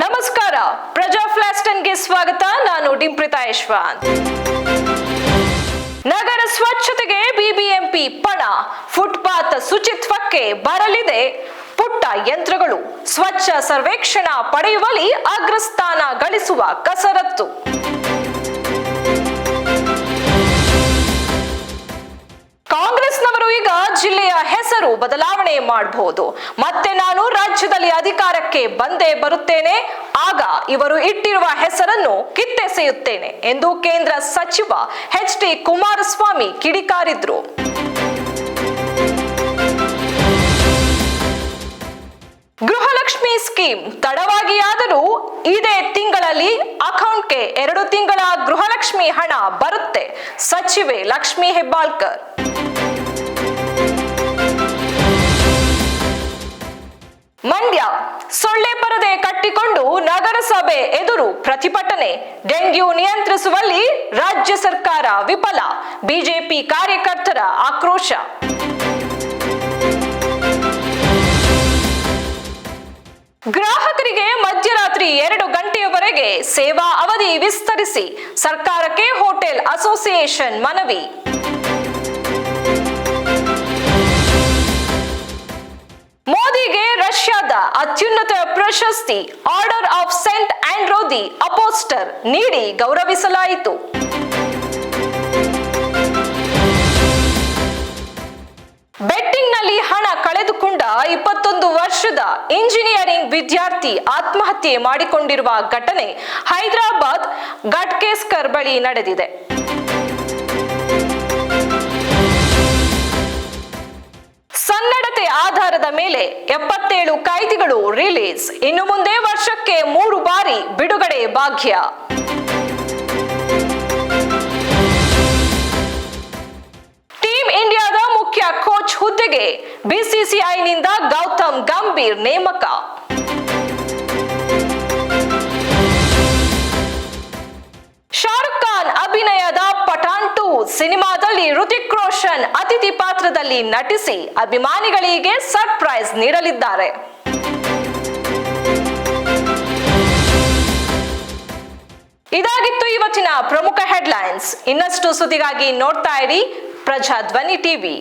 ನಮಸ್ಕಾರ, ಪ್ರಜಾ ಫ್ಲಾಶ್ 10ಗೆ ಸ್ವಾಗತ. ನಾನು ಡಿಂಪ್ರಿತಾ ಯಶವಂತ್. ನಗರ ಸ್ವಚ್ಛತೆಗೆ ಬಿಬಿಎಂಪಿ ಪಣ, ಫುಟ್ಪಾತ್ ಶುಚಿತ್ವಕ್ಕೆ ಬರಲಿದೆ ಪುಟ್ಟ ಯಂತ್ರಗಳು, ಸ್ವಚ್ಛ ಸರ್ವೇಕ್ಷಣಾ ಪಡೆಯುವಲ್ಲಿ ಅಗ್ರಸ್ಥಾನ ಗಳಿಸುವ ಕಸರತ್ತು. ಕಾಂಗ್ರೆಸ್ನವರು ಈಗ ಜಿಲ್ಲೆಯ ಹೆಸರು ಬದಲಾವಣೆ ಮಾಡಬಹುದು. ಮತ್ತೆ ನಾನು ರಾಜ್ಯದಲ್ಲಿ ಅಧಿಕಾರಕ್ಕೆ ಬಂದೇ ಬರುತ್ತೇನೆ, ಆಗ ಇವರು ಇಟ್ಟಿರುವ ಹೆಸರನ್ನು ಕಿತ್ತೆಸೆಯುತ್ತೇನೆ ಎಂದು ಕೇಂದ್ರ ಸಚಿವ ಎಚ್.ಡಿ. ಕುಮಾರಸ್ವಾಮಿ ಕಿಡಿಕಾರಿದ್ರು. ಗೃಹಲಕ್ಷ್ಮಿ ಸ್ಕೀಮ್ ತಡವಾಗಿಯಾದರೂ ಇದೇ ತಿಂಗಳಲ್ಲಿ ಅಕೌಂಟ್ಗೆ 2 ತಿಂಗಳ ಗೃಹಲಕ್ಷ್ಮಿ ಹಣ ಬರುತ್ತೆ, ಸಚಿವೆ ಲಕ್ಷ್ಮಿ ಹೆಬ್ಬಾಳ್ಕರ್. ಮಂಡ್ಯ ಸೊಳ್ಳೆ ಪರದೆ ಕಟ್ಟಿಕೊಂಡು ನಗರಸಭೆ ಎದುರು ಪ್ರತಿಭಟನೆ, ಡೆಂಗ್ಯೂ ನಿಯಂತ್ರಿಸುವಲ್ಲಿ ರಾಜ್ಯ ಸರ್ಕಾರ ವಿಫಲ, ಬಿಜೆಪಿ ಕಾರ್ಯಕರ್ತರ ಆಕ್ರೋಶ. ಗ್ರಾಹಕರಿಗೆ ಮಧ್ಯರಾತ್ರಿ 2 ಗಂಟೆಯವರೆಗೆ ಸೇವಾ ಅವಧಿ ವಿಸ್ತರಿಸಿ ಸರ್ಕಾರಕ್ಕೆ ಹೋಟೆಲ್ ಅಸೋಸಿಯೇಷನ್ ಮನವಿ. ಮೋದಿಗೆ ರಷ್ಯಾದ ಅತ್ಯುನ್ನತ ಪ್ರಶಸ್ತಿ order of saint Andrew the apostle ನೀಡಿ ಗೌರವಿಸಲಾಯಿತು. ಬೆಟ್ಟಿಂಗ್ನಲ್ಲಿ ಹಣ ಕಳೆದುಕೊಂಡ 21 ವರ್ಷದ ಇಂಜಿನಿಯರಿಂಗ್ ವಿದ್ಯಾರ್ಥಿ ಆತ್ಮಹತ್ಯೆ ಮಾಡಿಕೊಂಡಿರುವ ಘಟನೆ ಹೈದರಾಬಾದ್ ಘಟ್ಕೇಸರ್ ಬಳಿ ನಡೆದಿದೆ. ಸನ್ನಡತೆ ಆಧಾರದ ಮೇಲೆ 77 ಕೈದಿಗಳು ರಿಲೀಸ್, ಇನ್ನು ಮುಂದೆ ವರ್ಷಕ್ಕೆ 3 ಬಾರಿ ಬಿಡುಗಡೆ ಭಾಗ್ಯ. ಟೀಮ್ ಇಂಡಿಯಾದ ಮುಖ್ಯ ಕೋಚ್ ಹುದ್ದೆಗೆ ಬಿಸಿಸಿಐನಿಂದ ಗೌತಮ್ ಗಂಭೀರ್ ನೇಮಕ. ಶಾರುಖ್ ಖಾನ್ ಅಭಿನಯದ ಪಠಾನ್ 2 ಸಿನಿಮಾದಲ್ಲಿ ಹೃತಿಕ್ ರೋಷನ್ ಅತಿಥಿ ಪಾತ್ರದಲ್ಲಿ ನಟಿಸಿ ಅಭಿಮಾನಿಗಳಿಗೆ ಸರ್ಪ್ರೈಸ್ ನೀಡಲಿದ್ದಾರೆ. ಇದಾಗಿತ್ತು ಇವತ್ತಿನ ಪ್ರಮುಖ ಹೆಡ್ಲೈನ್ಸ್. ಇನ್ನಷ್ಟು ಸುದ್ದಿಗಾಗಿ ನೋಡ್ತಾ ಇರಿ ಪ್ರಜಾಧ್ವನಿ ಟಿವಿ.